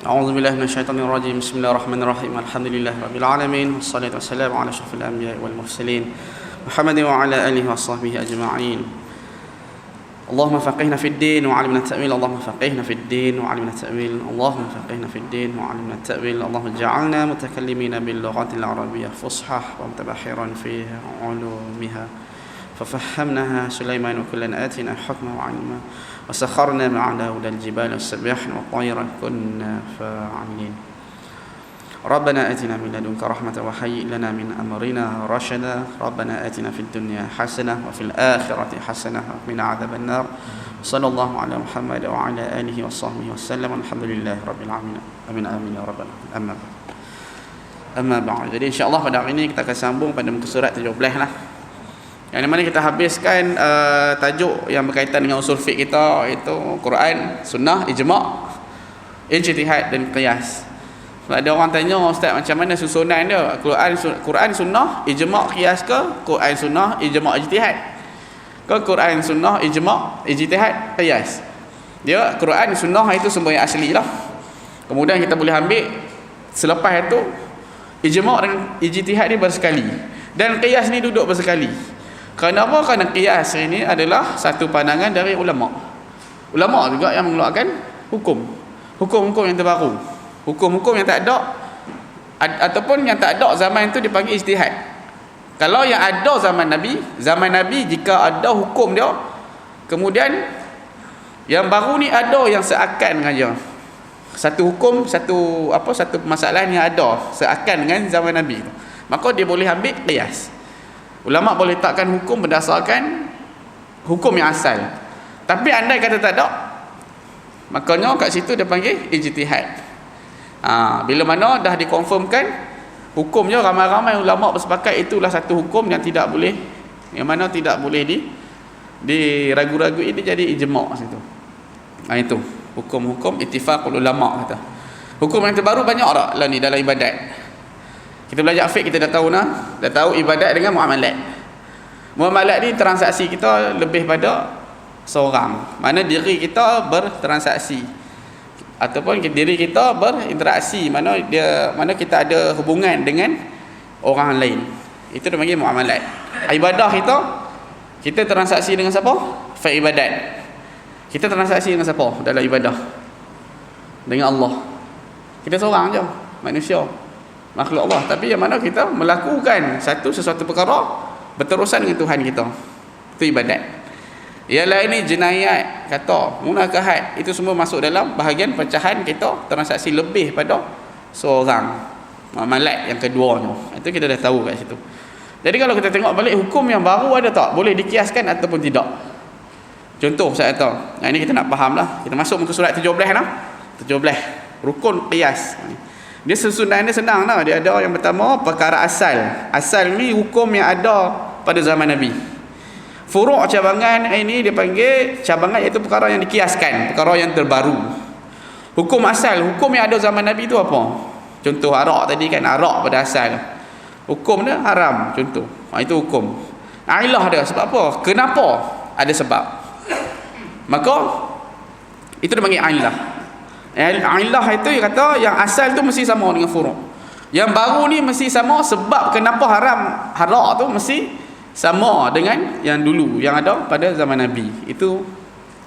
أعوذ بالله من الشيطان الرجيم. بسم الله الرحمن الرحيم. الحمد لله رب العالمين، والصلاة والسلام على أشرف الأنبياء والمرسلين محمد وعلى آله وصحبه أجمعين. اللهم فقهنا في الدين وعلمنا التأويل. اللهم فقهنا في الدين وعلمنا التأويل. اللهم فقهنا في الدين وعلمنا التأويل. اللهم اجعلنا متكلمين باللغة العربية فصحى ومتبحرا في علومها ففهمناها سليمان وكلا آتينا حكما وعلما وسخرنا مع داود الجبال والسباحين والطير كنا فاعلين. ربنا آتنا من لدنك رحمة وهيئ لنا من أمرنا رشدا. ربنا آتنا في الدنيا حسنة وفي الآخرة حسنة وقنا عذاب النار. صلى الله على محمد وعلى آله وصحبه وسلم. الحمد لله رب العالمين. Amin amin ya rabbal alamin. Amma ba'd. Jadi insya-Allah pada hari ini kita akan sambung pada muka surat 17 lah. Yang mana kita habiskan tajuk yang berkaitan dengan usul fiqh kita, iaitu Quran, Sunnah, Ijma', Ijtihad dan Qiyas. Sebab ada orang tanya, Ustaz, macam mana susunan dia? Quran, Sunnah, Ijma', Qiyas ke? Quran, Sunnah, Ijma', Ijtihad ke? Quran, Sunnah, Ijma', Ijtihad, Qiyas. Dia Quran, Sunnah itu semua yang asli lah. Kemudian kita boleh ambil selepas itu Ijma' dan Ijtihad ni bersekali, dan Qiyas ni duduk bersekali. Kenapa? Kerana qiyas ini adalah satu pandangan dari ulama. Ulama juga yang mengeluarkan hukum-hukum yang terbaru. Hukum-hukum yang tak ada ataupun yang tak ada zaman itu dipanggil ijtihad. Kalau yang ada zaman Nabi jika ada hukum dia, kemudian yang baru ni ada yang seakan dengan dia. Satu hukum, satu masalah yang ada seakan dengan zaman Nabi, maka dia boleh ambil qiyas. Ulama boleh letakkan hukum berdasarkan hukum yang asal. Tapi andai kata tak ada, makanya kat situ dia panggil ijtihad. Bila mana dah dikonfirmkan hukumnya, ramai-ramai ulama bersepakat itulah satu hukum yang tidak boleh, yang mana tidak boleh diragu-ragui, dia jadi ijma' situ. Itu hukum-hukum ittifaqul ulama kata. Hukum yang terbaru banyak tak lah ni dalam ibadat. Kita belajar fiqh, kita dah tahu ibadat dengan muamalat. Muamalat ni transaksi kita lebih pada seorang. Mana diri kita bertransaksi ataupun diri kita berinteraksi, mana kita ada hubungan dengan orang lain. Itu dia panggil muamalat. Ibadah kita transaksi dengan siapa? Fiqh ibadat. Kita transaksi dengan siapa dalam ibadah? Dengan Allah. Kita seorang je, manusia, makhluk Allah, tapi yang mana kita melakukan sesuatu perkara berterusan dengan Tuhan kita. Itu ibadat. Yang lain ni jenayat, kata, munakahat, itu semua masuk dalam bahagian pecahan kita transaksi lebih pada seorang. Muamalat yang kedua tu, itu kita dah tahu kat situ. Jadi kalau kita tengok balik, hukum yang baru ada tak? Boleh dikiaskan ataupun tidak? Contoh saya kata, ini kita nak faham lah. Kita masuk muka surat 17 lah. 17 rukun qiyas. Dia susunan dia senang lah. Dia ada yang pertama perkara asal. Asal ni hukum yang ada pada zaman Nabi. Furu' cabangan ini dia panggil cabangan, iaitu perkara yang dikiaskan, perkara yang terbaru. Hukum asal, hukum yang ada zaman Nabi itu apa? Contoh arak tadi kan, arak pada asal hukum dia haram, contoh. Itu hukum. Ilah dia sebab apa? Kenapa? Ada sebab. Maka itu dia panggil ilah. Ilah itu dia kata yang asal tu mesti sama dengan furu'. Yang baru ni mesti sama, sebab kenapa haram harak tu mesti sama dengan yang dulu yang ada pada zaman Nabi. Itu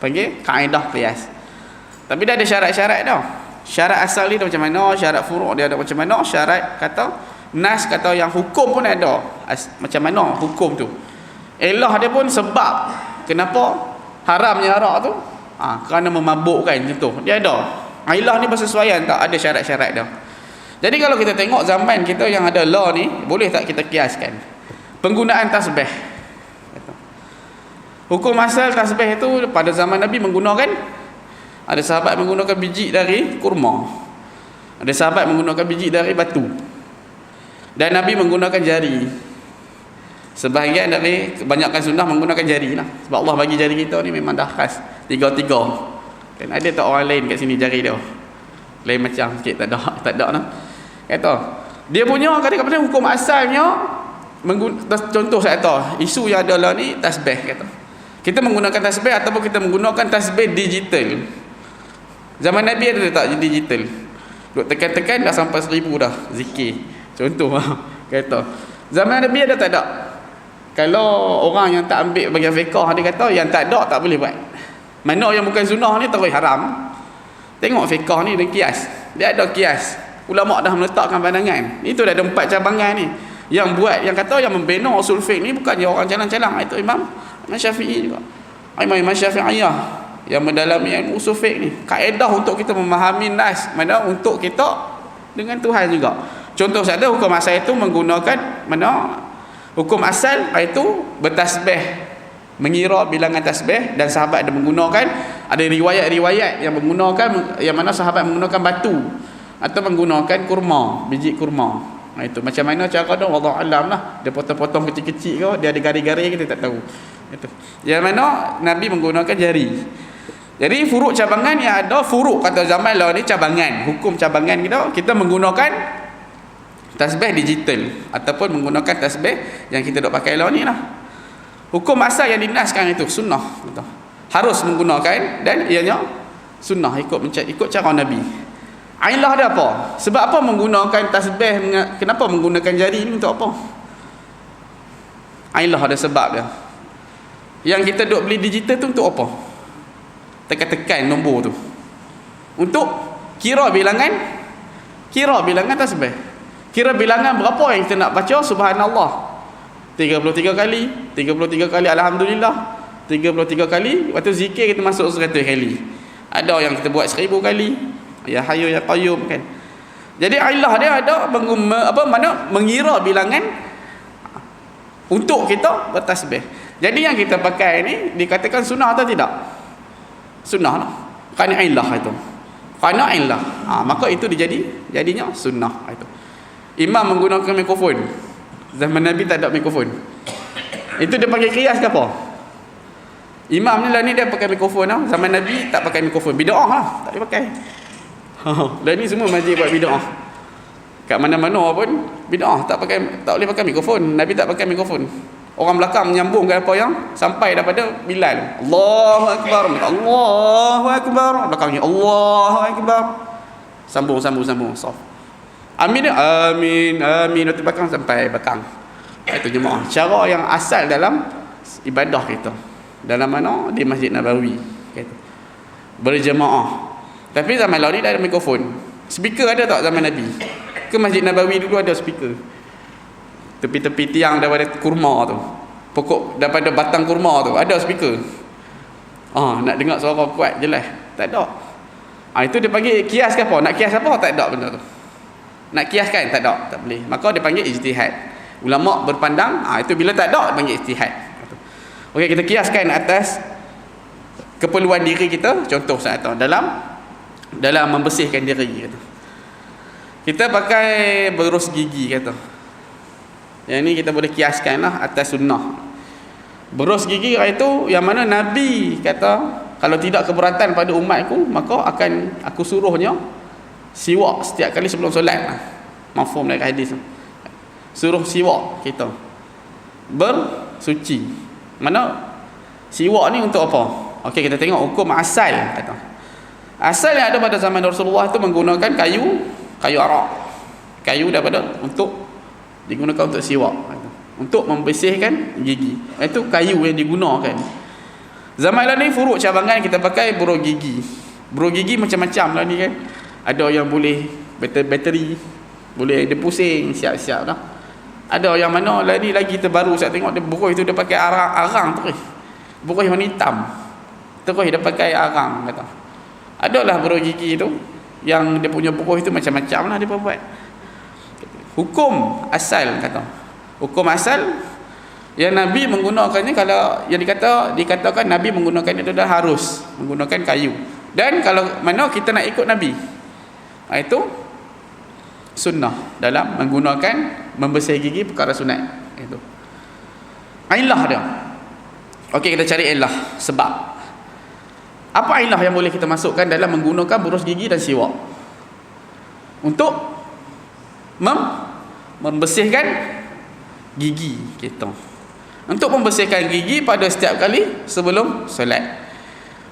panggil kaedah qiyas. Tapi dia ada syarat-syarat dah. Syarat asal ni macam mana, syarat furu' dia ada macam mana, syarat kata nas kata yang hukum pun ada. Macam mana hukum tu. Ilah dia pun sebab kenapa haramnya harak tu, kerana memabukkan, contoh. Dia ada. Ilah ni bersesuaian tak? Ada syarat-syarat dah. Jadi kalau kita tengok zaman kita yang ada law ni, boleh tak kita kiaskan? Penggunaan tasbih. Hukum asal tasbih itu pada zaman Nabi menggunakan, ada sahabat menggunakan biji dari kurma. Ada sahabat menggunakan biji dari batu. Dan Nabi menggunakan jari. Sebahagian dari kebanyakan sunnah menggunakan jari lah. Sebab Allah bagi jari kita ni memang dah khas. Tiga-tiga. Dan ada tak orang lain kat sini jari dia? Lain macam sikit, tak ada lah. Kata, dia punya kadang-kadang hukum asalnya, contoh saya kata, isu yang adalah ni tasbih kata. Kita menggunakan tasbih ataupun kita menggunakan tasbih digital. Zaman Nabi ada tak digital? Duk tekan-tekan dah sampai 1000 dah zikir. Contoh kata. Zaman Nabi ada tak ada? Kalau orang yang tak ambil bagian fiqh, dia kata yang tak ada tak boleh buat. Mana yang bukan sunnah ni terus haram. Tengok fiqh ni dia kias. Dia ada kias. Ulama dah meletakkan pandangan. Itu dah ada 4 cabangan ni. Yang buat, yang kata yang membina usul fiqh ni bukannya orang calang-calang. Itu Imam Syafi'i juga. Imam Syafi'iyah yang mendalami usul fiqh ni. Kaedah untuk kita memahami nas, mana untuk kita dengan Tuhan juga. Contoh saja hukum asal itu menggunakan mana hukum asal iaitu bertasbih, mengira bilangan tasbih, dan sahabat ada menggunakan, ada riwayat-riwayat yang menggunakan, yang mana sahabat menggunakan batu atau menggunakan kurma, biji kurma. Itu macam mana cara dia, wallahu alam lah. Dia potong-potong kecil-kecil ke, dia ada garis-garis, kita tak tahu. Itu. Yang mana Nabi menggunakan jari. Jadi furuk cabangan yang ada, furuk kata zaman lah ni cabangan, hukum cabangan kita menggunakan tasbih digital ataupun menggunakan tasbih yang kita dok pakai lah ni lah. Hukum asal yang dinaskan itu sunnah, betul. Harus menggunakan dan ianya sunnah ikut cara Nabi. Ailah dia apa? Sebab apa menggunakan tasbih, kenapa menggunakan jari ni untuk apa? Ailah ada sebab dia. Yang kita duk beli digital tu untuk apa? Tekan-tekan nombor tu. Untuk kira bilangan tasbih. Kira bilangan berapa yang kita nak baca subhanallah. 33 kali alhamdulillah. 33 kali waktu zikir kita masuk 100 kali. Ada yang kita buat 1000 kali. Ya hayyu ya qayyum kan. Jadi ilah dia ada mengira bilangan untuk kita bertasbih. Jadi yang kita pakai ni dikatakan sunnah atau tidak? Sunnah lah. Kerana ilah itu. Kerana ilah. Maka itu jadinya sunnah itu. Imam menggunakan mikrofon. Zaman Nabi tak ada mikrofon. Itu dia pakai kias ke apa? Imam ni lah ni dia pakai mikrofon lah. Zaman Nabi tak pakai mikrofon. Bid'ah lah. Tak boleh pakai. Lah ni semua masjid buat bid'ah. Kat mana-mana pun bid'ah. Tak boleh pakai mikrofon. Nabi tak pakai mikrofon. Orang belakang menyambung ke apa yang sampai daripada Bilal. Allahu Akbar. Allahu Akbar. Belakangnya Allahu Akbar. Sambung. Soft. Amin dia, amin waktu belakang sampai belakang. Itu jemaah. Cara yang asal dalam ibadah kita. Dalam mana? Di Masjid Nabawi. Gitu. Berjemaah. Tapi zaman lalu ni dah ada mikrofon. Speaker ada tak zaman Nabi? Ke Masjid Nabawi dulu ada speaker. Tepi-tepi tiang daripada kurma tu. Pokok daripada batang kurma tu ada speaker. Nak dengar suara kuat jelas. Tak ada. Itu dia panggil kias ke apa? Nak kias apa? Tak ada benda tu. Nak kiaskan tak ada, tak boleh. Maka dia panggil ijtihad. Ulama berpandang, itu bila tak ada dia panggil ijtihad. Okey, kita kiaskan atas keperluan diri kita. Contoh saya dalam membersihkan diri kata. Kita pakai berus gigi kata. Yang ni kita boleh kiaskanlah atas sunnah. Berus gigi itu yang mana Nabi kata kalau tidak keberatan pada umatku, maka akan aku suruhnya siwak setiap kali sebelum solat. Mafhum dari hadis. Suruh siwak kita bersuci. Mana siwak ni untuk apa? Okey, kita tengok hukum asal kata. Asal yang ada pada zaman Rasulullah itu menggunakan kayu arak. Kayu daripada untuk digunakan untuk siwak. Untuk membersihkan gigi. Itu kayu yang digunakan. Zaman lah ni furuk cabangan kita pakai buruk gigi. Buruk gigi macam-macam lah ni kan. Ada yang boleh bateri, boleh dia pusing, siap-siap dah. Ada yang mana lah ni lagi terbaru saya tengok dia buruh itu dia pakai arang terus. Buruh warna hitam. Terus dia pakai arang kata. Adalah buruh gigi tu yang dia punya buruh itu macam-macam lah dia buat. Hukum asal kata. Hukum asal yang Nabi menggunakannya kalau yang dikatakan Nabi menggunakannya itu dah harus menggunakan kayu. Dan kalau mana kita nak ikut Nabi, itu sunnah dalam menggunakan membersih gigi perkara sunat itu. Ilah dia. Okey, kita cari ilah sebab. Apa ilah yang boleh kita masukkan dalam menggunakan burus gigi dan siwak? Untuk membersihkan gigi kita. Untuk membersihkan gigi pada setiap kali sebelum solat.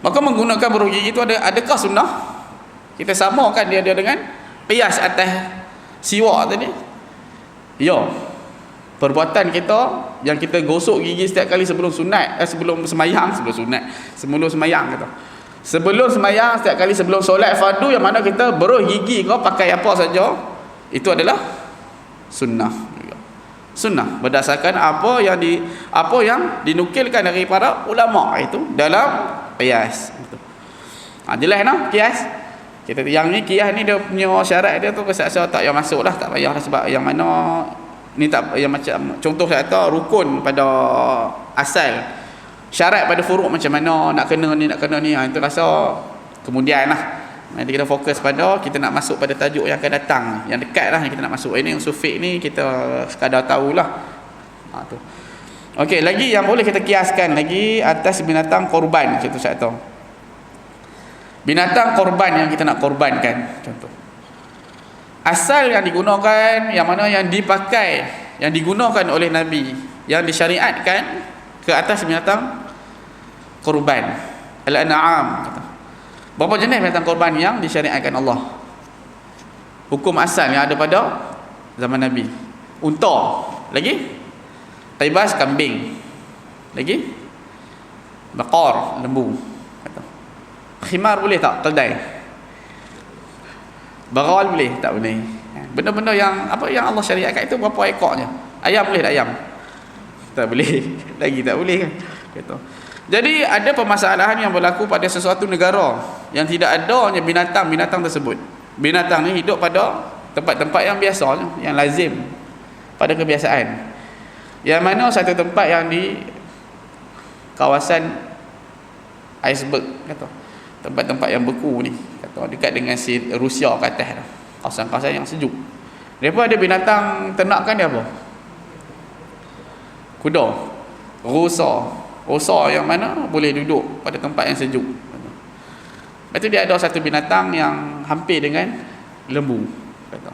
Maka menggunakan burus gigi itu adakah sunnah? Kita samakan dia dengan qiyas atas siwak tadi? Ya. Perbuatan kita yang kita gosok gigi setiap kali sebelum sunat, sebelum semayang, sebelum semayang kata. Sebelum semayang, setiap kali sebelum solat fardu, yang mana kita beruh gigi kau pakai apa saja, itu adalah sunnah. Sunnah berdasarkan apa yang dinukilkan dari para ulama itu dalam qiyas. Jelas nah qiyas. Kita yang ni qiyas ni dia punya syarat dia tu kesat tak payah masuklah, tak payahlah sebab yang mana ni tak yang macam contoh saya tahu rukun pada asal, syarat pada furuk macam mana nak kena ni itu rasa kemudian lah. Nanti kita fokus pada kita nak masuk pada tajuk yang akan datang, yang dekat lah yang kita nak masuk. Ini usul fiqh ni kita sekadar tahulah. Tu. Okey, lagi yang boleh kita kiaskan lagi atas binatang korban, contoh saya tahu. Binatang korban yang kita nak korbankan, contoh. Asal yang digunakan, yang mana yang dipakai, yang digunakan oleh Nabi, yang disyariatkan ke atas binatang korban, al-an'am. Berapa jenis binatang korban yang disyariatkan Allah? Hukum asal yang ada pada zaman Nabi. Unta, lagi qibas kambing, lagi baqar lembu. Khimar boleh tak? Keldai. Baral boleh tak? Boleh. Benda-benda yang apa yang Allah syariatkan itu berapa ekornya? Ayam boleh tak ayam? Tak boleh. Lagi tak boleh kan? Gitu. Jadi ada permasalahan yang berlaku pada sesuatu negara yang tidak adanya binatang-binatang tersebut. Binatang ni hidup pada tempat-tempat yang biasa, yang lazim pada kebiasaan. Yang mana satu tempat yang di kawasan iceberg kata. Tempat-tempat yang beku ni kata, dekat dengan si Rusia ke atas dah. Kawasan-kawasan yang sejuk. Depa ada binatang ternakan dia apa? Kuda. Rusa yang mana boleh duduk pada tempat yang sejuk. Lepas tu dia ada satu binatang yang hampir dengan lembu kata.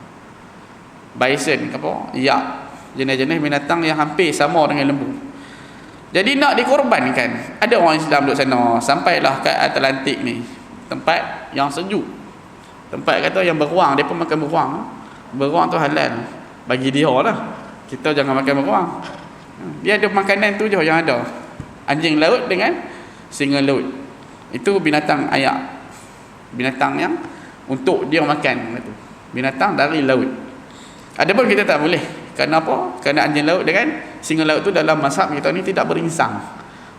Bison ke apa? Ya, jenis-jenis binatang yang hampir sama dengan lembu. Jadi nak dikorbankan. Ada orang Islam duduk sana, sampailah ke Atlantik ni, tempat yang sejuk, tempat kata yang beruang. Dia pun makan beruang. Beruang tu halal bagi dia lah. Kita jangan makan beruang. Dia ada makanan tu je yang ada. Anjing laut dengan singa laut. Itu binatang ayak, binatang yang untuk dia makan itu. Binatang dari laut. Adapun kita tak boleh. Kenapa? Kerana anjing laut dengan singa laut tu dalam mazhab kita ni tidak berinsang.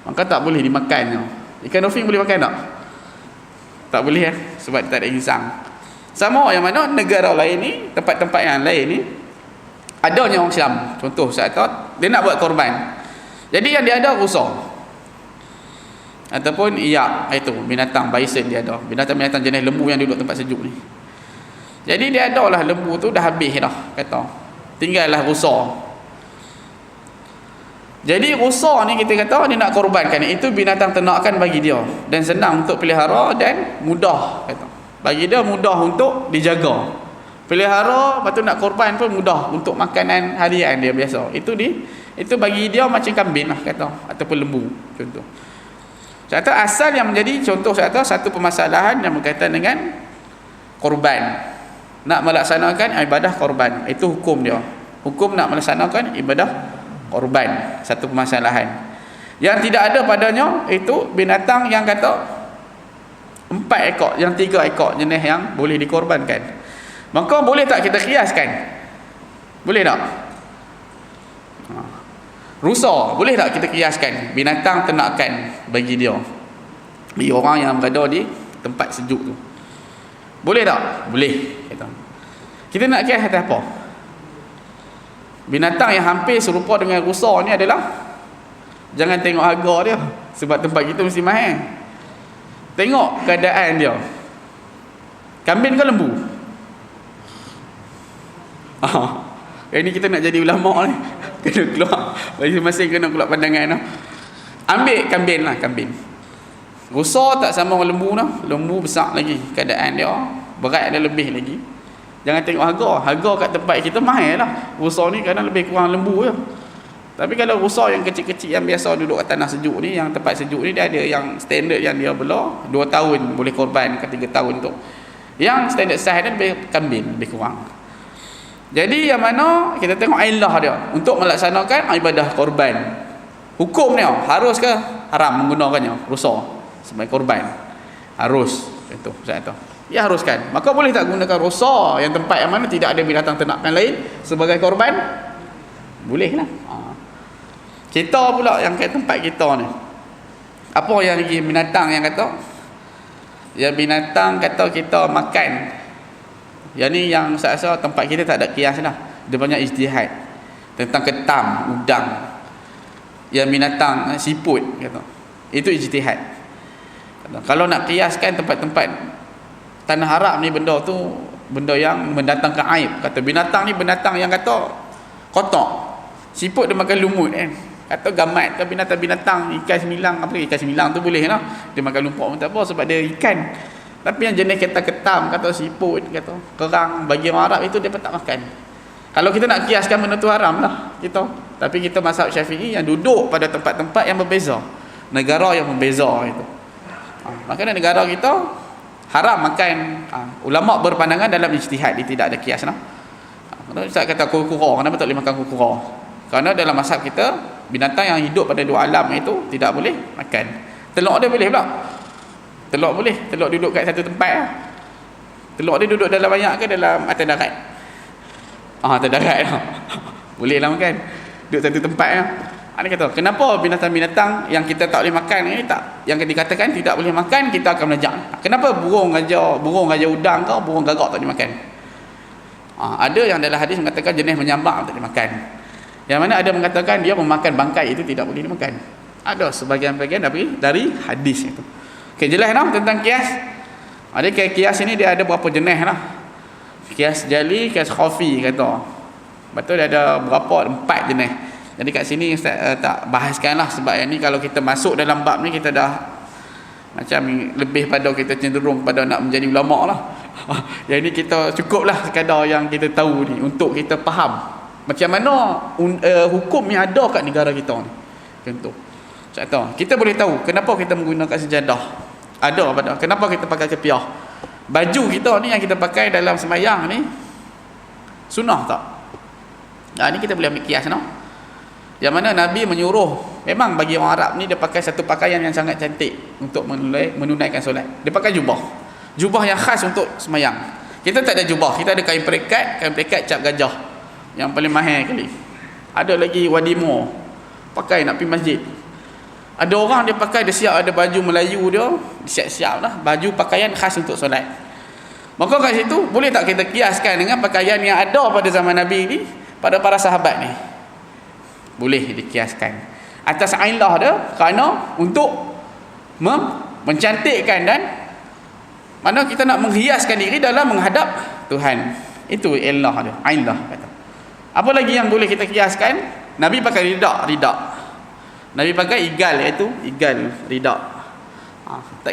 Maka tak boleh dimakan. Ikan dolphin boleh makan tak? Tak boleh sebab tak ada insang. Sama yang mana negara lain ni, tempat-tempat yang lain ni adanya orang Islam. Contoh saya tahu dia nak buat korban. Jadi yang dia ada rusa. Ataupun iyak, itu binatang bison dia ada. Binatang-binatang jenis lembu yang duduk tempat sejuk ni. Jadi dia ada lah lembu tu dah habis dah kata. Tinggallah rusa. Jadi rusa ni kita kata dia nak korbankan, itu binatang ternakan bagi dia dan senang untuk pelihara dan mudah kata. Bagi dia mudah untuk dijaga. Pelihara, lepas tu nak korban pun mudah untuk makanan harian dia biasa. Itu bagi dia macam kambing lah kata, ataupun lembu contoh. Saya kata asal yang menjadi contoh, saya kata satu permasalahan yang berkaitan dengan korban. Nak melaksanakan ibadah korban, itu hukum dia. Hukum nak melaksanakan ibadah korban, satu permasalahan. Yang tidak ada padanya itu binatang yang kata 4 ekor, yang 3 ekor jenis yang boleh dikorbankan. Maka boleh tak kita kiaskan? Boleh tak? Rusa, boleh tak kita kiaskan binatang ternakan bagi dia, bagi orang yang berada di tempat sejuk tu? Boleh tak? Boleh. Kita nak kias atas apa? Binatang yang hampir serupa dengan rusa ni adalah, jangan tengok harga dia sebab tempat kita mesti mahal. Tengok keadaan dia. Kambing ke lembu? Ini kita nak jadi ulama ni. Kena keluar masing-masing, kena keluar pandangan lah. Ambil kambing lah, kambing. Rusa tak sama dengan lembu lah. Lembu besar lagi keadaan dia, berat dia lebih lagi. Jangan tengok harga kat tempat kita mahal lah. Rusa ni kadang lebih kurang lembu je. Tapi kalau rusa yang kecil-kecil yang biasa duduk kat tanah sejuk ni, yang tempat sejuk ni, dia ada yang standard yang dia bela 2 tahun boleh korban ke 3 tahun tu. Yang standard size dia lebih kambing, lebih kurang. Jadi yang mana kita tengok ilah dia untuk melaksanakan ibadah korban. Hukum dia harus ke haram menggunakannya rusa sebagai korban? Harus. Itu Ustaz tu. Ya haruskan. Maka boleh tak gunakan rusa yang tempat yang mana tidak ada binatang ternakan lain sebagai korban? Bolehlah. Kita pula yang kat tempat kita ni. Apa yang lagi binatang yang kata? Ya binatang kata kita makan. Yang ni yang saya rasa tempat kita tak ada kias lah. Dia banyak ijtihad tentang ketam, udang. Yang binatang siput kata. Itu ijtihad. Kalau nak kiaskan tempat-tempat tanah Arab ni, benda tu benda yang mendatangkan aib. Kata binatang ni binatang yang kata kotor. Siput dia makan lumut kan. Kata gamat ke binatang-binatang ikan semilang, apa ikan semilang tu boleh lah. Dia makan lumpur pun tak apa sebab dia ikan. Tapi yang jenis kata ketam, kata siput, kata kerang, bagi orang Arab itu dia pun tak makan. Kalau kita nak kiaskan benda tu haram lah kita. Tapi kita mazhab Syafi'i yang duduk pada tempat-tempat yang berbeza, negara yang berbeza itu. Makanya negara kita haram makan. Ulama berpandangan dalam ijtihad dia tidak ada kias lah. Kalau Ustaz kata kura-kura, kenapa tak boleh makan kura-kura? Kerana dalam mazhab kita binatang yang hidup pada dua alam itu tidak boleh makan. Telur dia boleh pula. Telur boleh. Telur duduk kat satu tempat lah. Telur dia duduk dalam banyak ke dalam atas darat? Atas darat lah. Boleh lah makan. Duduk satu tempat lah. Dia kata, kenapa binatang-binatang yang kita tak boleh makan ni, yang dikatakan tidak boleh makan, kita akan melajak? Kenapa burung gajah udang ke burung gagak tak boleh makan? Ada yang dalam hadis mengatakan jenis menyambak tak boleh makan. Yang mana ada mengatakan dia memakan bangkai itu tidak boleh dimakan. Ada sebagian-bagian dari hadis itu. Okay, jelas lah tentang kias. Ada kias ini dia ada berapa jenis lah. Kias jali, kias khafi kata. Betul dia ada berapa? 4 jenis. Jadi kat sini Ustaz tak bahaskan lah sebab yang ni kalau kita masuk dalam bab ni kita dah macam lebih pada kita cenderung pada nak menjadi ulama lah. Yang ni kita cukup lah sekadar yang kita tahu ni untuk kita faham macam mana hukum yang ada kat negara kita ni. Contoh kita boleh tahu kenapa kita menggunakan sejadah. Ada pada kenapa kita pakai kepiah. Baju kita ni yang kita pakai dalam sembahyang ni sunnah tak? Ni kita boleh ambil kias no? Yang mana Nabi menyuruh, memang bagi orang Arab ni dia pakai satu pakaian yang sangat cantik untuk menunaikan solat. Dia pakai jubah. Jubah yang khas untuk sembahyang. Kita tak ada jubah, kita ada kain perekat cap gajah. Yang paling mahal kali. Ada lagi wadimo, pakai nak pergi masjid. Ada orang dia pakai, dia siap ada baju Melayu dia, siap-siap lah, baju pakaian khas untuk solat. Maka kat situ, boleh tak kita kiaskan dengan pakaian yang ada pada zaman Nabi ni, pada para sahabat ni? Boleh dikiaskan atas ailah dia kerana untuk mencantikkan dan mana kita nak menghiaskan diri dalam menghadap Tuhan. Itu ilah dia, ailah kata. Apa lagi yang boleh kita kiaskan? Nabi pakai rida. Nabi pakai igal, iaitu igal rida.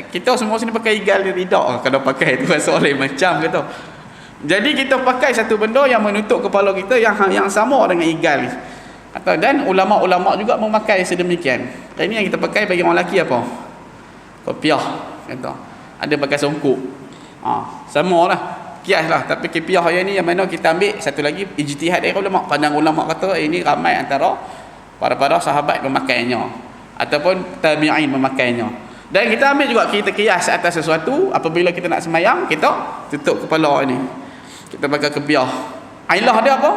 Kita semua sini pakai igal rida. Kalau pakai itu rasa lain macam kata. Jadi kita pakai satu benda yang menutup kepala kita yang sama dengan igal. Dan ulama-ulama juga memakai sedemikian. Dan ini yang kita pakai bagi orang lelaki apa? Kopiah kata. Ada pakai songkok. Samalah. Kias lah. Tapi kopiah yang ni yang mana kita ambil satu lagi ijtihad dari ulama. Pandang ulama kata ini ramai antara para sahabat memakainya ataupun tabi'in memakainya. Dan kita ambil juga kita kias atas sesuatu apabila kita nak sembahyang, kita tutup kepala ni. Kita pakai kopiah. Ailah dia apa?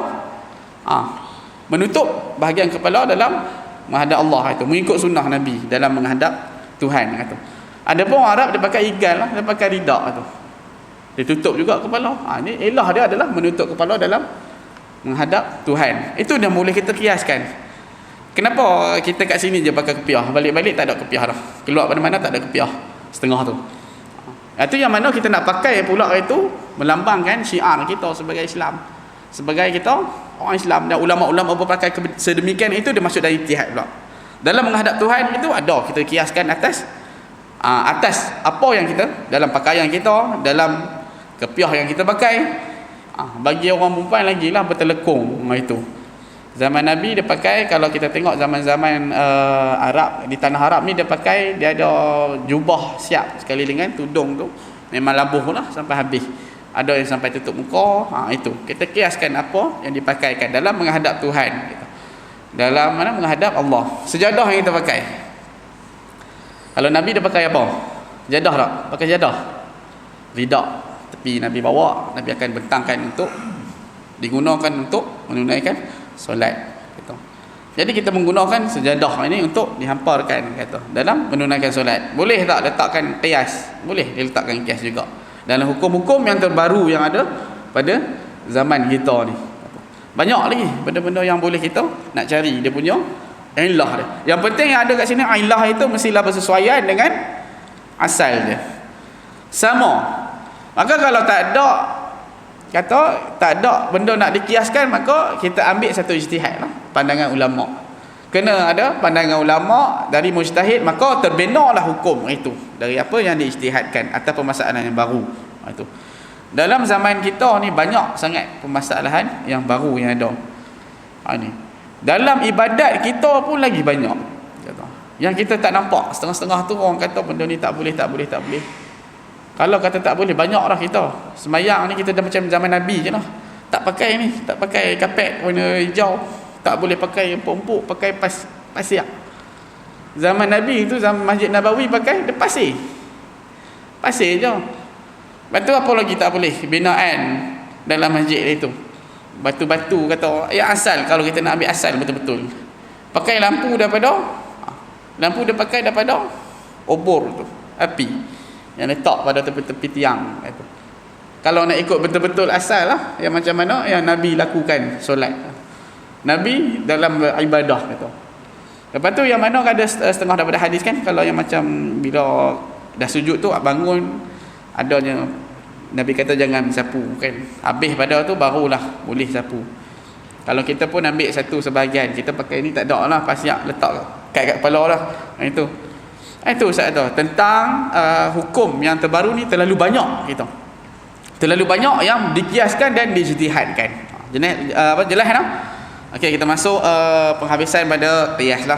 Menutup bahagian kepala dalam menghadap Allah itu, mengikut sunnah Nabi dalam menghadap Tuhan kata. Ada pun orang Arab dia pakai igal lah, dia pakai rida tu. Dia tutup juga kepala. Ni ilah dia adalah menutup kepala dalam menghadap Tuhan. Itu dah boleh kita kiaskan. Kenapa kita kat sini je pakai kepiah, balik-balik tak ada kepiah dah. Keluar pada mana tak ada kepiah setengah tu. Itu yang mana kita nak pakai pula itu melambangkan syiar kita sebagai Islam. Sebagai kita orang Islam dan ulama-ulama berpakai sedemikian itu dia masuk dari ijtihad pula. Dalam menghadap Tuhan itu ada kita kiaskan atas apa yang kita dalam pakaian kita, dalam kepiah yang kita pakai. Bagi orang perempuan lagi lah bertelekung itu. Zaman Nabi dia pakai, kalau kita tengok zaman-zaman Arab di tanah Arab ni dia pakai, dia ada jubah siap sekali dengan tudung tu memang labuh lah sampai habis. Ada yang sampai tutup muka. Itu kita kiaskan apa yang dipakaikan dalam menghadap Tuhan gitu. Dalam mana menghadap Allah. Sejadah yang kita pakai. Kalau Nabi dia pakai apa? Jadah tak? Pakai jadah. Ridak. Tapi Nabi bawa, Nabi akan bentangkan untuk digunakan untuk menunaikan solat gitu. Jadi kita menggunakan sejadah ini untuk dihamparkan kata dalam menunaikan solat. Boleh tak letakkan qiyas? Boleh diletakkan qiyas juga. Dalam hukum-hukum yang terbaru yang ada pada zaman kita ni. Banyak lagi benda-benda yang boleh kita nak cari dia punya ilah dia. Yang penting yang ada kat sini ilah itu mestilah bersesuaian dengan asal dia. Sama. Maka kalau tak ada kata tak ada benda nak dikiaskan, maka kita ambil satu ijtihad lah, pandangan ulama. Kena ada pandangan ulama dari mujtahid, maka terbinalah hukum itu dari apa yang diijtihadkan atas permasalahan yang baru. Itu. Dalam zaman kita ni banyak sangat permasalahan yang baru yang ada. Ni. Dalam ibadat kita pun lagi banyak. Yang kita tak nampak. Setengah-setengah tu orang kata benda ni tak boleh. Kalau kata tak boleh, banyaklah kita. Semayang ni kita dah macam zaman Nabi je lah. Tak pakai ni, tak pakai kapet warna hijau. Tak boleh pakai empuk-empuk, pakai pasir. Zaman Nabi tu, zaman Masjid Nabawi pakai dia pasir. Pasir je. Lepas tu apa lagi tak boleh? Binaan dalam masjid itu. Batu-batu kata, ya asal, kalau kita nak ambil asal betul-betul. Pakai lampu daripada, lampu dia pakai daripada obor tu, api. Yang letak pada tepi-tepi tiang itu. Kalau nak ikut betul-betul asal lah, yang macam mana yang Nabi lakukan solat. Nabi dalam ibadah kata. Lepas tu yang mana ada setengah daripada hadis kan, kalau yang macam bila dah sujud tu bangun, adanya Nabi kata jangan sapu kan. Habis pada tu barulah boleh sapu. Kalau kita pun ambil satu sebahagian, kita pakai ni tak ada lah, pasyak letak kat kepala lah. Itu Ustaz tu tentang hukum yang terbaru ni terlalu banyak gitu. Terlalu banyak yang dikiaskan dan dijtihadkan. Jelas tak? Okey, kita masuk penghabisan pada qiyas lah.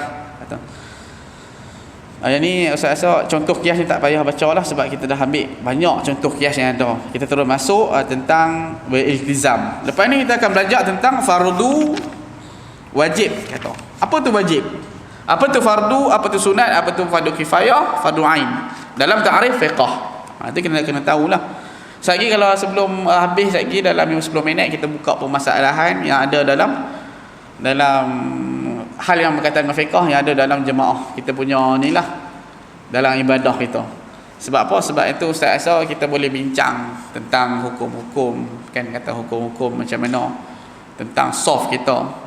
Yang ni Ustaz rasa contoh qiyas ni tak payah baca lah sebab kita dah ambil banyak contoh qiyas yang ada. Kita terus masuk tentang beriltizam. Lepas ni kita akan belajar tentang fardu wajib kata. Apa tu wajib? Apa tu fardu, apa tu sunat, apa tu fardu kifayah, fardu ain. Dalam ta'rif fiqh. Itu kena tahulah. Sekali kalau sebelum habis lagi dalam 10 minit kita buka permasalahan yang ada dalam hal yang berkaitan dengan fiqh yang ada dalam jemaah. Kita punya inilah dalam ibadah kita. Sebab apa? Sebab itu Ustaz rasa kita boleh bincang tentang hukum-hukum, kan kata hukum-hukum macam mana tentang soft kita.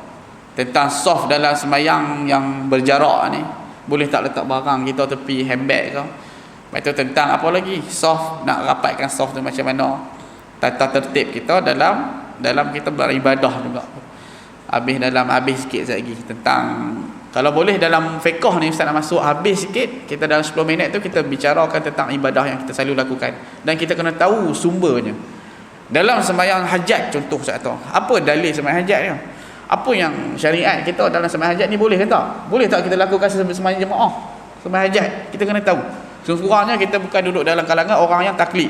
Tentang soft dalam semayang yang berjarak ni, boleh tak letak barang kita tepi handbag ke? Lepas tu tentang apa lagi? Soft, nak rapatkan soft tu macam mana? Tata tertib kita dalam kita beribadah juga. Habis sikit lagi tentang, kalau boleh dalam fiqh ni Ustaz nak masuk habis sikit, kita dalam 10 minit tu kita bicarakan tentang ibadah yang kita selalu lakukan dan kita kena tahu sumbernya. Dalam sembahyang hajat contoh Ustaz tu, apa dalil sembahyang hajat ni? Apa yang syariat kita dalam sembahyang hajat ni boleh ke tak? Boleh tak kita lakukan sembahyang jemaah? Sembahyang hajat kita kena tahu. Sekurang-kurangnya kita bukan duduk dalam kalangan orang yang taklid.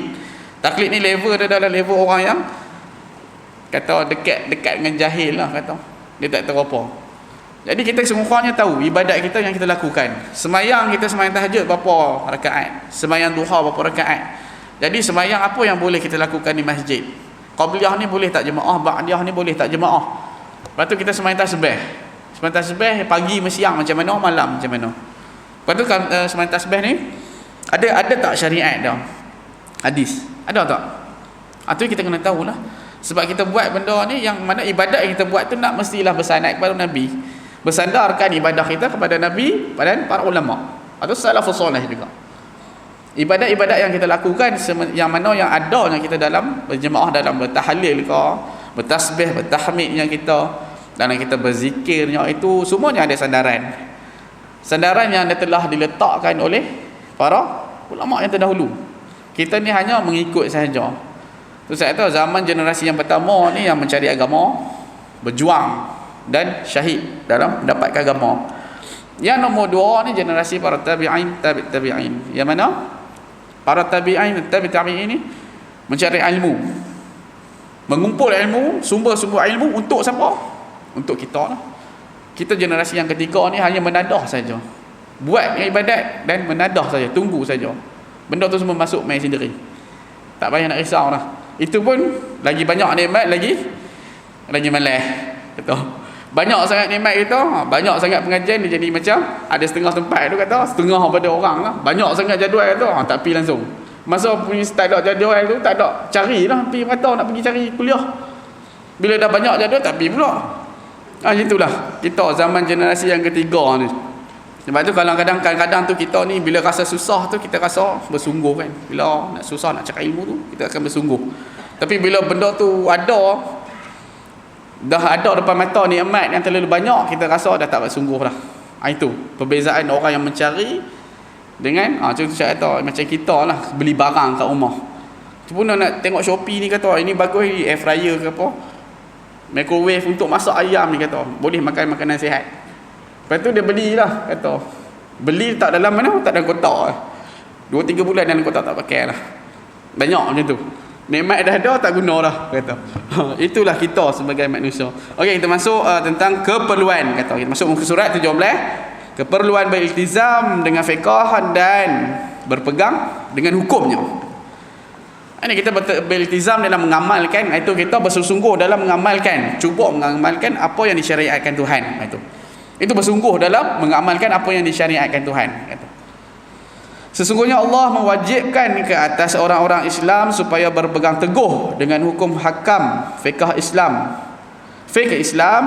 Taklid ni level dia dalam level orang yang kata dekat dengan jahil lah kata. Dia tak tahu apa. Jadi kita sekurang-kurangnya tahu ibadat kita yang kita lakukan. Sembahyang kita sembahyang tahajud berapa rakaat? Sembahyang duha berapa rakaat? Jadi sembahyang apa yang boleh kita lakukan di masjid? Qabliyah ni boleh tak jemaah? Ba'diyah ni boleh tak jemaah? Lepas tu kita sembahyang tasbih. Sembahyang tasbih pagi siang macam mana, malam macam mana. Lepas tu sembahyang tasbih ni ada tak syariat dah? Hadis. Ada tak? Itu kita kena tahulah. Sebab kita buat benda ni yang mana ibadat yang kita buat tu nak mestilah bersanad kepada Nabi. Bersandarkan ibadah kita kepada Nabi dan para ulama. Atau salafus soleh juga. Ibadat-ibadat yang kita lakukan yang mana yang adanya kita dalam berjemaah, dalam bertahlil ke, bertasbih, bertahmidnya kita, dalam kita berzikirnya, itu semuanya ada sandaran. Sandaran yang telah diletakkan oleh para ulama yang terdahulu. Kita ni hanya mengikut sahaja. Tu saya tahu zaman generasi yang pertama ni yang mencari agama, berjuang dan syahid dalam mendapatkan agama. Yang nombor 2 ni generasi para tabi'in, tabi'in. Yang mana? para tabi'in ini mencari ilmu, mengumpul ilmu, sumber-sumber ilmu untuk siapa? Untuk kita lah. Kita generasi yang ketiga ni hanya menadah saja, buat ibadat dan menadah saja, tunggu saja benda tu semua masuk mai sendiri, tak payah nak risau lah. Itu pun lagi banyak nikmat, lagi malas kata. Banyak sangat nikmat kita, banyak sangat pengajian, dia jadi macam ada setengah tempat tu kata, setengah pada orang lah, banyak sangat jadual tu, tak pergi langsung. Masa punya tak ada jadual tu, tak ada, carilah, pergi merata nak pergi cari kuliah. Bila dah banyak jadual, tak pergi pula. Itulah kita zaman generasi yang ketiga ni. Sebab tu kadang-kadang tu kita ni bila rasa susah tu, kita rasa bersungguh kan. Bila nak susah nak cari ilmu tu, kita akan bersungguh. Tapi bila benda tu dah ada depan mata nikmat yang terlalu banyak, kita rasa dah tak bersungguh dah. Itu perbezaan orang yang mencari dengan contoh saya kata macam kita lah, beli barang kat rumah. Tu pun nak tengok Shopee ni, kata ini bagus ni, air fryer ke apa, microwave untuk masak ayam ni, kata boleh makan makanan sihat. Lepas tu dia belilah, kata beli tak dalam mana, tak dalam kotak 2-3 bulan dalam kotak tak pakai lah. Banyak macam tu, nikmat dah ada tak guna dah, kata. Itulah kita sebagai manusia. Okey, kita masuk tentang keperluan, kata. Kita masuk muka surat 17, keperluan beriltizam dengan fiqh dan berpegang dengan hukumnya. Ini kita beriltizam dalam mengamalkan, itu kita bersungguh dalam mengamalkan, cuba mengamalkan apa yang disyariatkan Tuhan. Itu bersungguh dalam mengamalkan apa yang disyariatkan Tuhan, kata. Sesungguhnya Allah mewajibkan ke atas orang-orang Islam supaya berpegang teguh dengan hukum hakam fiqh Islam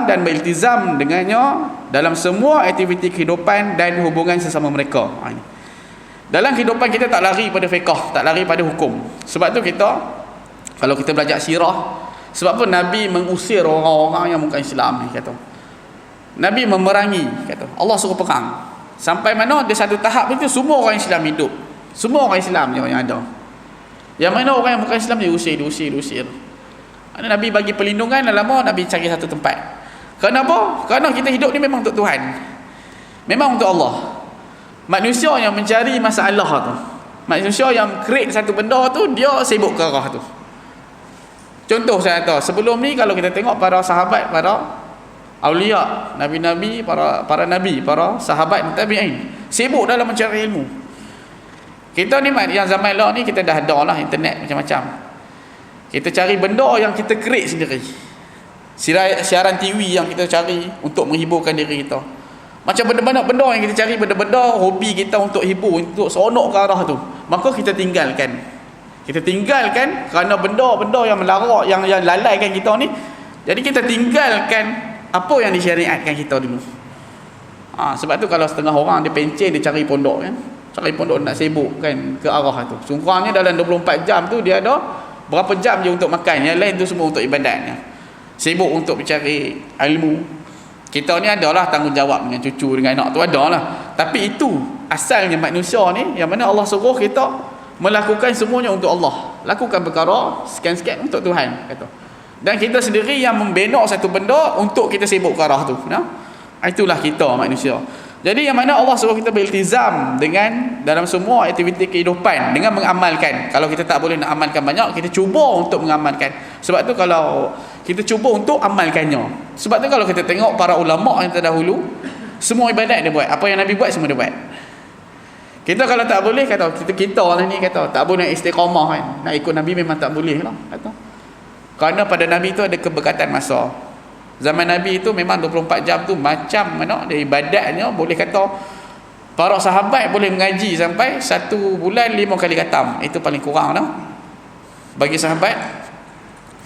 dan beriltizam dengannya dalam semua aktiviti kehidupan dan hubungan sesama mereka. Dalam kehidupan kita tak lari pada fiqh, tak lari pada hukum. Sebab tu kita, kalau kita belajar sirah, sebab apa Nabi mengusir orang-orang yang bukan Islam ni, kata. Nabi memerangi, kata. Allah suruh perang. Sampai mana ada satu tahap itu semua orang Islam hidup. Semua orang Islam yang ada. Yang mana orang yang bukan Islam diusir. Nabi bagi perlindungan, lama Nabi cari satu tempat. Kenapa? Kerana kita hidup ni memang untuk Tuhan, memang untuk Allah. Manusia yang mencari masalah tu, manusia yang create satu benda tu, dia sibuk ke arah tu. Contoh saya kata, sebelum ni kalau kita tengok para sahabat, para awliya, nabi-nabi, para nabi, para sahabat tabi'in, sibuk dalam mencari ilmu. Kita ni yang zaman lah ni, kita dah ada lah internet macam-macam. Kita cari benda yang kita create sendiri. Siaran TV yang kita cari untuk menghiburkan diri kita. Macam benda-benda yang kita cari, benda-benda hobi kita untuk hibur, untuk seronok ke arah tu, maka kita tinggalkan. Kita tinggalkan kerana benda-benda yang melarak, yang lalaikan kita ni. Jadi kita tinggalkan apa yang disyariatkan kita dulu. Sebab tu kalau setengah orang dia pencen, dia cari pondok kan. Cari pondok nak sibuk kan ke arah tu. Sekurang-kurangnya dalam 24 jam tu dia ada berapa jam je untuk makan, yang lain tu semua untuk ibadatnya. Sibuk untuk mencari ilmu. Kita ni adalah tanggungjawab dengan cucu, dengan anak tu adalah. Tapi itu asalnya manusia ni, yang mana Allah suruh kita melakukan semuanya untuk Allah. Lakukan perkara sekian-sekian untuk Tuhan, kata. Dan kita sendiri yang membina satu benda untuk kita sibuk ke arah tu. Itulah kita manusia. Jadi yang mana Allah suruh kita beriltizam dengan dalam semua aktiviti kehidupan dengan mengamalkan. Kalau kita tak boleh nak amalkan banyak, kita cuba untuk mengamalkan. Sebab tu kalau kita cuba untuk amalkannya. Sebab tu kalau kita tengok para ulama yang terdahulu, semua ibadat dia buat. Apa yang Nabi buat semua dia buat. Kita kalau tak boleh, kata kita lah ni, kata tak boleh nak istiqamah kan. Nak ikut Nabi memang tak boleh lah, kata. Kerana pada Nabi itu ada keberkatan masa. Zaman Nabi itu memang 24 jam tu macam mana dia ibadatnya, boleh kata para sahabat boleh mengaji sampai 1 bulan 5 kali khatam. Itu paling kurang dah. Bagi sahabat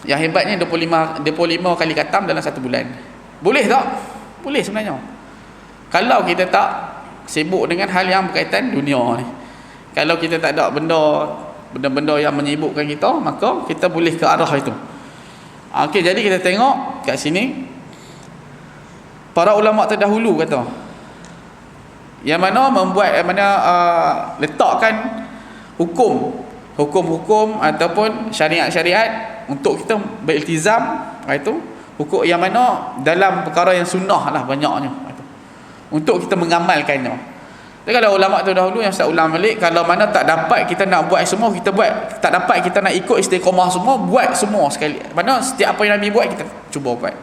yang hebatnya 25 kali khatam dalam 1 bulan. Boleh tak? Boleh sebenarnya. Kalau kita tak sibuk dengan hal yang berkaitan dunia ni. Kalau kita tak ada benda-benda yang menyibukkan kita, maka kita boleh ke arah itu. Okey, jadi kita tengok kat sini para ulama terdahulu kata, yang mana letakkan hukum-hukum ataupun syariat-syariat untuk kita beriltizam, itu hukum yang mana dalam perkara yang sunnah lah banyaknya, untuk kita mengamalkannya. Jadi kalau ulama tu dahulu yang Ustaz ulang balik, kalau mana tak dapat kita nak buat semua, kita buat. Tak dapat kita nak ikut istiqamah semua, buat semua sekali. Mana setiap apa yang Nabi buat kita cuba buat.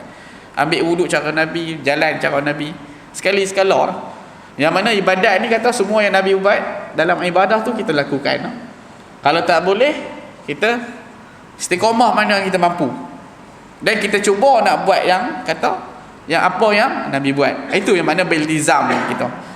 Ambil wuduk cara Nabi, jalan cara Nabi, sekali sekala lah. Yang mana ibadat ni kata semua yang Nabi buat dalam ibadah tu kita lakukan. Kalau tak boleh, kita istiqamah mana yang kita mampu. Dan kita cuba nak buat yang kata yang apa yang Nabi buat. Itu yang mana beriltizam kita.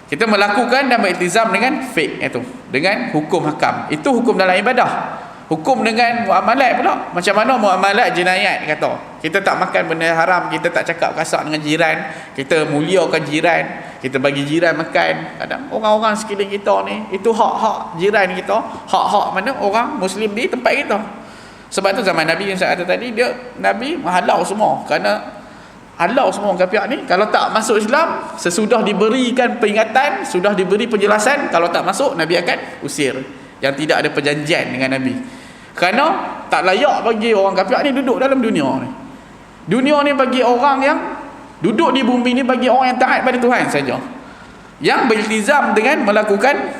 Kita melakukan dan beriltizam dengan fiqh itu, dengan hukum hakam. Itu hukum dalam ibadah. Hukum dengan muamalat pula. Macam mana muamalat jenayat kata. Kita tak makan benda haram, kita tak cakap kasar dengan jiran, kita muliakan jiran, kita bagi jiran makan. Kadang orang-orang sekeliling kita ni, itu hak-hak jiran kita, hak-hak mana orang Muslim di tempat kita. Sebab tu zaman Nabi yang saya kata tadi, Nabi menghalau semua. Kerana halau semua orang kafir ni, kalau tak masuk Islam, sesudah diberikan peringatan, sudah diberi penjelasan, kalau tak masuk, Nabi akan usir. Yang tidak ada perjanjian dengan Nabi. Kerana tak layak bagi orang kafir ni duduk dalam dunia ni. Dunia ni bagi orang yang duduk di bumi ni, bagi orang yang taat pada Tuhan saja, yang beriltizam dengan melakukan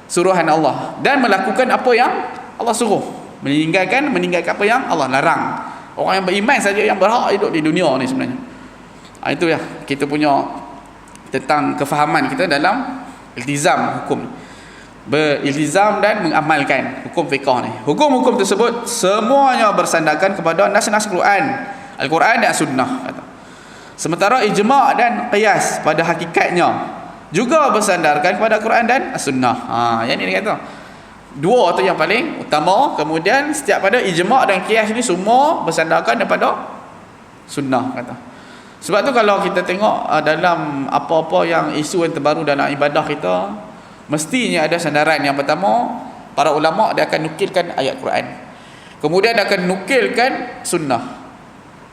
suruhan Allah dan melakukan apa yang Allah suruh, meninggalkan apa yang Allah larang. Orang yang beriman saja yang berhak hidup di dunia ni sebenarnya. Itu ya kita punya tentang kefahaman kita dalam iltizam hukum, beriltizam dan mengamalkan hukum fiqh ni. Hukum-hukum tersebut semuanya bersandarkan kepada nas-nas Al-Quran dan Sunnah kata. Sementara ijma' dan qiyas pada hakikatnya juga bersandarkan kepada Quran dan Sunnah. Yang ni dia kata. Dua tu yang paling utama. Kemudian setiap pada ijma' dan qiyas ni semua bersandarkan daripada Sunnah kata. Sebab tu kalau kita tengok dalam apa-apa yang isu yang terbaru dalam ibadah kita, mestinya ada sandaran. Yang pertama, para ulama' dia akan nukilkan ayat Quran, kemudian dia akan nukilkan Sunnah,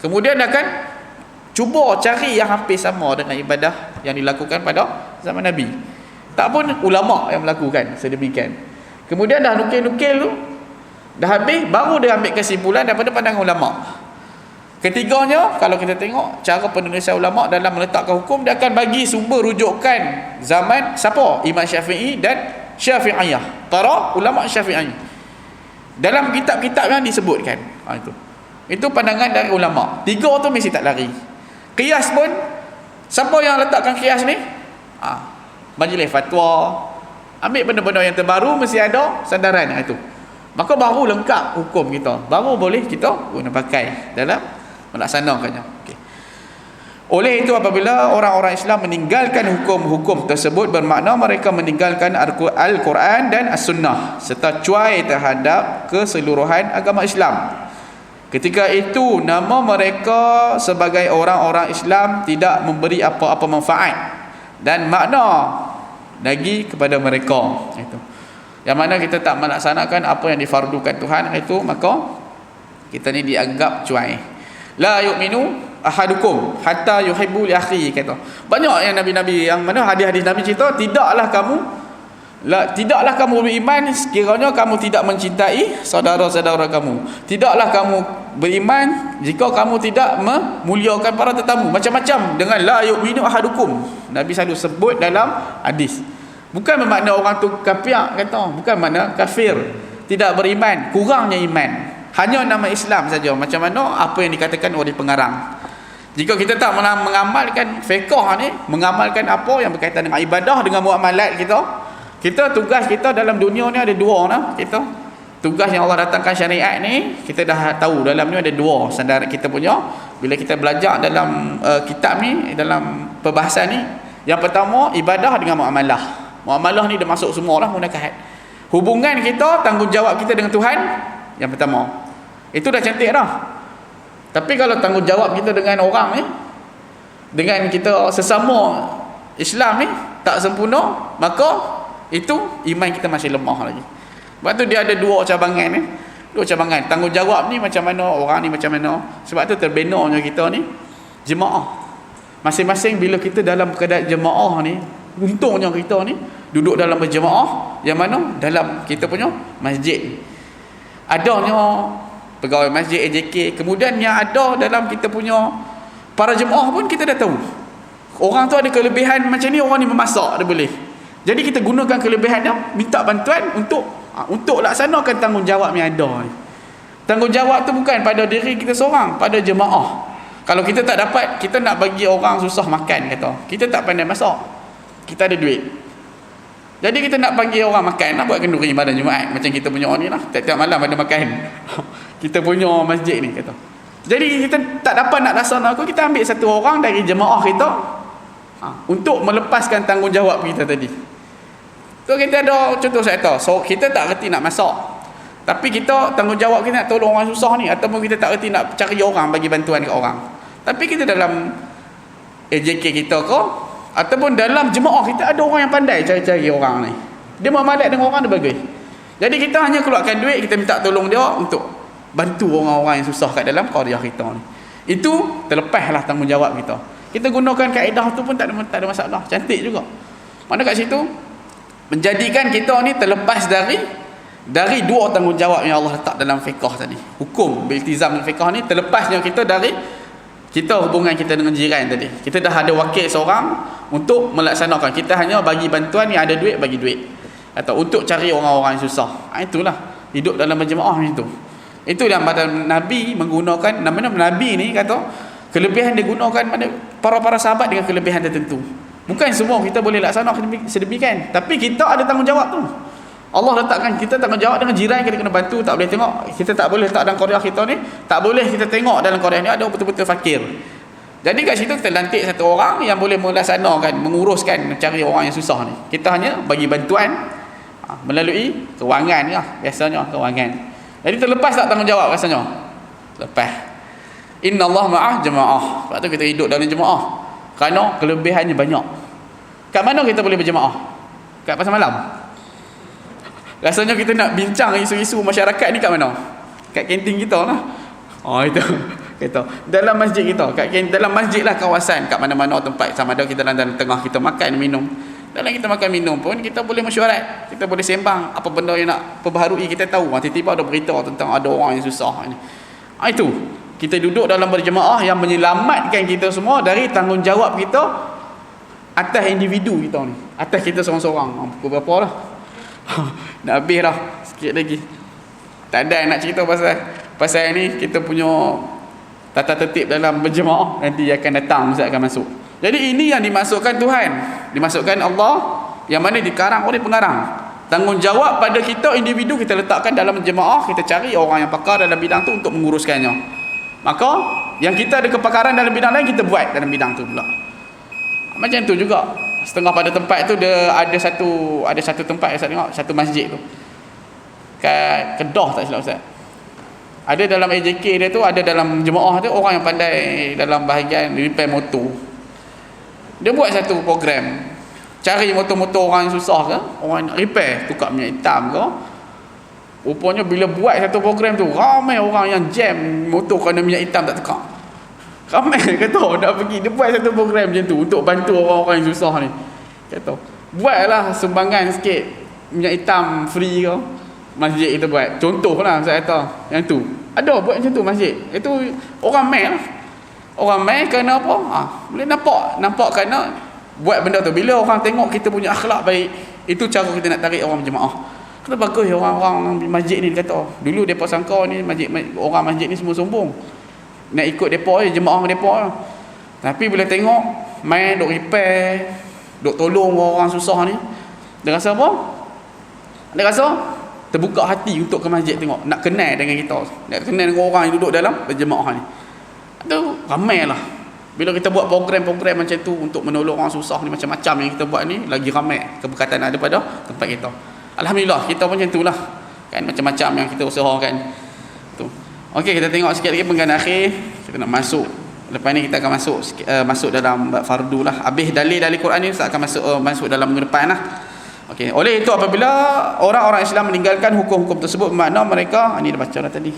kemudian dia akan cuba cari yang hampir sama dengan ibadah yang dilakukan pada zaman Nabi. Tak pun ulama' yang melakukan sedemikian. Kemudian dah nukil-nukil tu, dah habis, baru dia ambil kesimpulan daripada pandangan ulama'. Ketiganya, kalau kita tengok cara penulisan ulama' dalam meletakkan hukum, dia akan bagi sumber rujukan zaman siapa? Imam Syafi'i dan Syafi'iyah, para ulama' Syafi'i. Dalam kitab-kitab yang disebutkan. Itu pandangan dari ulama'. Tiga tu mesti tak lari. Qiyas pun, siapa yang letakkan qiyas ni? Majlis fatwa. Ambil benda-benda yang terbaru, mesti ada sandaran itu. Maka baru lengkap hukum kita, baru boleh kita guna pakai dalam melaksanakannya. Oleh itu, apabila orang-orang Islam meninggalkan hukum-hukum tersebut, bermakna mereka meninggalkan Al-Quran dan As-Sunnah serta cuai terhadap keseluruhan agama Islam. Ketika itu, nama mereka sebagai orang-orang Islam tidak memberi apa-apa manfaat dan makna lagi kepada mereka. Itu. Yang mana kita tak melaksanakan apa yang difardukan Tuhan, itu maka kita ni dianggap cuai. La yu'minu ahadukum hatta yuhibbu li akhihi kata. Banyak yang nabi-nabi, yang mana hadis-hadis Nabi cerita, tidaklah kamu beriman sekiranya kamu tidak mencintai saudara-saudara kamu. Tidaklah kamu beriman jika kamu tidak memuliakan para tetamu. Macam-macam dengan la yu'minu ahadukum. Nabi selalu sebut dalam hadis. Bukan bermakna orang tu kafir kata, bukan makna kafir, tidak beriman, kurangnya iman. Hanya nama Islam saja. Macam mana apa yang dikatakan oleh pengarang. Jika kita tak mengamalkan fiqh ni, mengamalkan apa yang berkaitan dengan ibadah, dengan muamalat kita tugas kita dalam dunia ni ada dua lah. Kita tugas yang Allah datangkan syariat ni, kita dah tahu dalam ni ada dua sandaran kita punya. Bila kita belajar dalam kitab ni, dalam perbahasan ni, yang pertama ibadah dengan muamalah. Muamalah ni dia masuk semua lah, munakahat. Hubungan kita, tanggungjawab kita dengan Tuhan, yang pertama. Itu dah cantik dah. Tapi kalau tanggungjawab kita dengan orang ni, dengan kita sesama Islam ni tak sempurna, maka itu iman kita masih lemah lagi. Sebab tu dia ada dua cabangan ni. Dua cabangan. Tanggungjawab ni macam mana, orang ni macam mana. Sebab tu terbinanya kita ni jemaah. Masing-masing bila kita dalam keadaan jemaah ni, untungnya kita ni duduk dalam berjemaah, yang mana dalam kita punya masjid. Adanya pegawai masjid AJK, kemudian yang ada dalam kita punya para jemaah pun kita dah tahu. Orang tu ada kelebihan macam ni, orang ni memasak dia boleh. Jadi kita gunakan kelebihan dia, minta bantuan untuk laksanakan tanggungjawab yang ada ni. Tanggungjawab tu bukan pada diri kita seorang, pada jemaah. Kalau kita tak dapat, kita nak bagi orang susah makan kata, kita tak pandai masak, kita ada duit, jadi kita nak panggil orang makan, nak buat kenduri pada Jumaat macam kita punya ni lah, tiap-tiap malam ada makan kita punya masjid ni kata. Jadi kita tak dapat nak laksanakan, kita ambil satu orang dari jemaah kita untuk melepaskan tanggungjawab kita tadi. So kita ada contoh saya tahu, so kita tak reti nak masak, tapi kita tanggungjawab kita nak tolong orang susah ni, ataupun kita tak reti nak cari orang bagi bantuan kat orang, tapi kita dalam AJK kita ke ataupun dalam jemaah kita ada orang yang pandai cari-cari orang ni, dia memalat dengan orang, dia bagus. Jadi kita hanya keluarkan duit, kita minta tolong dia untuk bantu orang-orang yang susah kat dalam qaryah kita ni. Itu terlepaslah tanggungjawab kita. Kita gunakan kaedah tu pun tak ada masalah, cantik juga. Mana kat situ menjadikan kita ni terlepas dari dua tanggungjawab yang Allah letak dalam fiqh tadi. Hukum biltizam dan fiqh ni terlepasnya kita dari kita hubungan kita dengan jiran tadi. Kita dah ada wakil seorang untuk melaksanakan. Kita hanya bagi bantuan, yang ada duit bagi duit, atau untuk cari orang-orang yang susah. Itulah hidup dalam berjemaah itu. Itu yang pada Nabi menggunakan, nama-nama Nabi ni kata kelebihan dia gunakan pada para sahabat dengan kelebihan tertentu. Bukan semua kita boleh laksanakan sedemikian, tapi kita ada tanggungjawab tu. Allah letakkan kita tanggungjawab dengan jiran, kita kena bantu. Tak boleh tengok, kita tak boleh letak dalam qaryah kita ni, tak boleh kita tengok dalam qaryah ni ada betul-betul fakir. Jadi kat situ kita lantik satu orang yang boleh melaksanakan, menguruskan, mencari orang yang susah ni. Kita hanya bagi bantuan melalui kewangan lah, biasanya kewangan. Jadi terlepas tak tanggungjawab rasanya? Lepas. Innallaha ma'ah jemaah. Sebab tu kita hidup dalam jemaah, kerana kelebihannya banyak. Kat mana kita boleh berjemaah? Kat pasar malam. Rasanya kita nak bincang isu-isu masyarakat ni kat mana? Kat kantin kita lah. Oh itu kita dalam masjid kita, dalam masjid lah kawasan, kat mana-mana tempat, sama ada kita dalam tengah kita makan minum. Dalam kita makan minum pun kita boleh mesyuarat, kita boleh sembang apa benda yang nak perbaharui, kita tahu. Tiba-tiba ada berita tentang ada orang yang susah ni. Itu kita duduk dalam berjemaah yang menyelamatkan kita semua dari tanggungjawab kita atas individu kita ni, atas kita seorang-seorang. Pukul berapa lah? Nak habis dah, sikit lagi. Tak ada nak cerita pasal ni. Kita punya tata tertib dalam berjemaah nanti akan datang, Ustaz akan masuk. Jadi ini yang dimasukkan Tuhan, dimasukkan Allah, yang mana dikarang oleh pengarang. Tanggungjawab pada kita individu kita letakkan dalam jemaah, kita cari orang yang pakar dalam bidang tu untuk menguruskannya. Maka yang kita ada kepakaran dalam bidang lain, kita buat dalam bidang tu pula. Macam tu juga. Setengah pada tempat tu dia ada satu tempat saya tengok, satu masjid tu kat Kedah tak silap Ustaz. Ada dalam AJK dia tu, ada dalam jemaah tu orang yang pandai dalam bahagian repair motor. Dia buat satu program, cari motor-motor orang yang susah ke, orang nak repair, tukar minyak hitam ke. Rupanya bila buat satu program tu, ramai orang yang jam motor kerana minyak hitam tak tukar. Ramai kata nak pergi. Dia buat satu program macam tu untuk bantu orang-orang yang susah ni. Kata buatlah sumbangan sikit minyak hitam free ke, masjid kita buat. Contohlah saya kata yang tu ada buat macam tu masjid. Itu orang mai lah. Orang mai kerana apa? Boleh nampak kerana buat benda tu. Bila orang tengok kita punya akhlak baik, itu cara kita nak tarik orang berjemaah. Kata bagus orang-orang masjid ni, kata dulu depa sangka ni orang masjid ni semua sombong, nak ikut depa je, jemaah depa. Tapi bila tengok main duk repair, duk tolong orang susah ni, dia rasa apa? Dia rasa terbuka hati untuk ke masjid, tengok nak kenal dengan kita, nak kenal dengan orang yang duduk dalam berjemaah ni. Tu ramailah. Bila kita buat program-program macam tu untuk menolong orang susah ni, macam-macam yang kita buat ni, lagi ramai keberkatan ada pada tempat kita. Alhamdulillah kita pun macam itulah kan, macam-macam yang kita usahakan tu. Okey, kita tengok sikit lagi penggalan akhir. Kita nak masuk, lepas ni kita akan masuk dalam fardu lah. Habis dalil-dalil Quran ni, Ustaz akan masuk dalam minggu depan lah. Okey, oleh itu apabila orang-orang Islam meninggalkan hukum-hukum tersebut, bermakna mereka, ini dah baca dah tadi,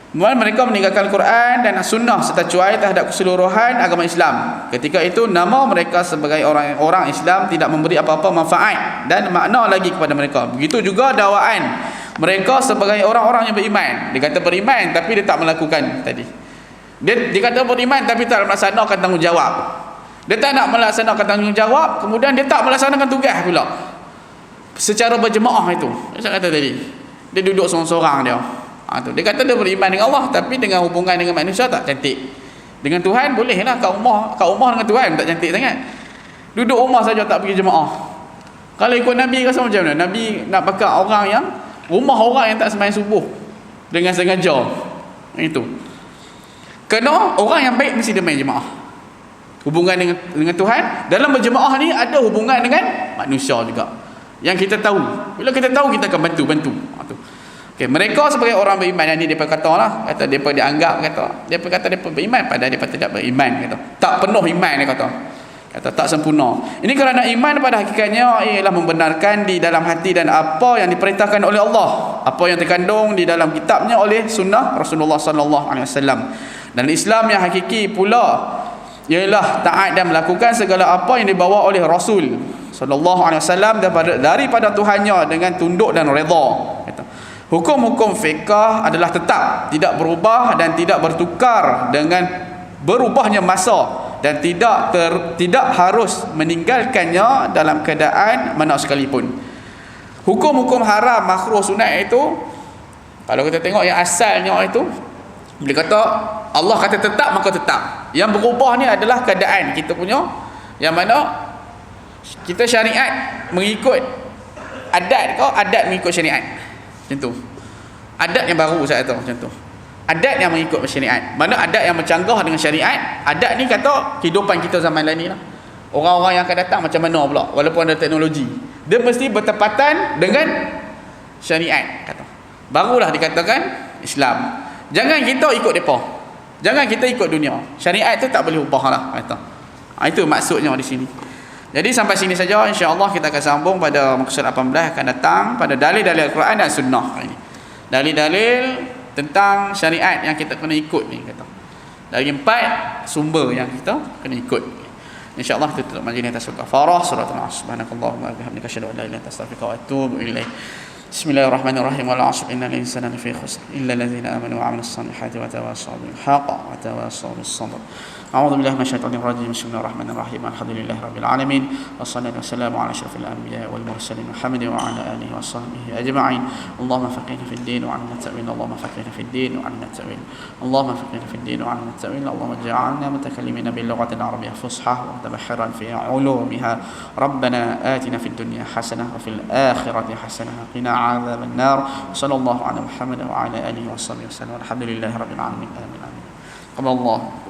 mereka meninggalkan Quran dan sunnah serta cuai terhadap keseluruhan agama Islam. Ketika itu nama mereka sebagai orang Islam tidak memberi apa-apa manfaat dan makna lagi kepada mereka. Begitu juga dakwaan mereka sebagai orang-orang yang beriman. Dia kata beriman tapi dia tak melakukan tadi. Dia kata beriman tapi tak melaksanakan tanggungjawab. Dia tak nak melaksanakan tanggungjawab, kemudian dia tak melaksanakan tugas pula secara berjemaah itu. Saya kata tadi, dia duduk seorang-seorang dia. Tu. Dia kata dia beriman dengan Allah, tapi dengan hubungan dengan manusia tak cantik. Dengan Tuhan bolehlah kat rumah dengan Tuhan tak cantik sangat. Duduk rumah saja tak pergi jemaah. Kalau ikut Nabi rasa macam mana? Nabi nak pakai orang yang rumah orang yang tak sembahyang subuh dengan sengaja. Itu. Kena orang yang baik mesti dia main jemaah. Hubungan dengan Tuhan dalam berjemaah ni ada hubungan dengan manusia juga. Yang kita tahu. Bila kita tahu kita akan bantu. Okey, mereka sebagai orang beriman yang ni depa katalah, kata depa dianggap depa kata depa beriman padahal depa tidak beriman kata. Tak penuh iman dia kata. Kata tak sempurna. Ini kerana iman pada hakikatnya ialah membenarkan di dalam hati dan apa yang diperintahkan oleh Allah, apa yang terkandung di dalam kitabnya oleh sunnah Rasulullah sallallahu alaihi wasallam. Dan Islam yang hakiki pula ialah taat dan melakukan segala apa yang dibawa oleh Rasul sallallahu alaihi wasallam daripada Tuhannya dengan tunduk dan redha. Hukum-hukum fiqh adalah tetap, tidak berubah dan tidak bertukar dengan berubahnya masa, dan tidak harus meninggalkannya dalam keadaan mana sekalipun. Hukum-hukum haram, makruh, sunat itu kalau kita tengok yang asalnya itu, bila kata Allah kata tetap, maka tetap. Yang berubah ni adalah keadaan kita punya, yang mana kita syariat mengikut adat, adat mengikut syariat. Macam tu. Adat yang baru saya tahu macam tu. Adat yang mengikut syariat. Mana adat yang mencanggah dengan syariat. Adat ni kata kehidupan kita zaman lain ni lah. Orang-orang yang akan datang macam mana pula, walaupun ada teknologi, dia mesti bertepatan dengan syariat kata. Barulah dikatakan Islam. Jangan kita ikut depa. Jangan kita ikut dunia. Syariat tu tak boleh ubah lah kata. Itu maksudnya di sini. Jadi sampai sini saja, insya-Allah kita akan sambung pada muka surat 18 akan datang pada dalil-dalil Al-Quran dan sunnah ini. Dalil-dalil tentang syariat yang kita kena ikut ni kata. Dari 4 sumber yang kita kena ikut. Insya-Allah kita tutup majlis atas kafarah surah An-Nas. Subhanakallahumma wa bihamdika asyhadu an la ilaha illa anta astaghfiruka wa atubu ilaik. Bismillahirrahmanirrahim. Wal 'ashr innal insana lafi khusr illa allazina amanu wa 'amilus salihati wa tawassaw bil haqqi wa tawassaw bis sabr. A'udzu billahi minasyaitonir rajim. Bismillahirrahmanirrahim. Alhamdulillahi rabbil alamin. Wassalatu wassalamu ala asyrafil anbiya'i wal mursalin Muhammadin wa ala alihi wa sahbihi ajma'in. Allahumma faqihna fid din wa 'allimna ta'wil. Allahumma faqihna fid din wa 'allimna ta'wil. Allahumma faqihna fid din wa 'allimna ta'wil. Allahumma ij'alna mutakallimina bil lughati al arabiyyah fushah wa mutabahhiran fi 'ulumiha. Rabbana atina fid dunya hasanah wa fil akhirati hasanah wa qina 'adzaban nar. Sallallahu ala Muhammad wa ala alihi wa sahbihi wasallam. Alhamdulillahi rabbil alamin. Amin. Qabbalallahu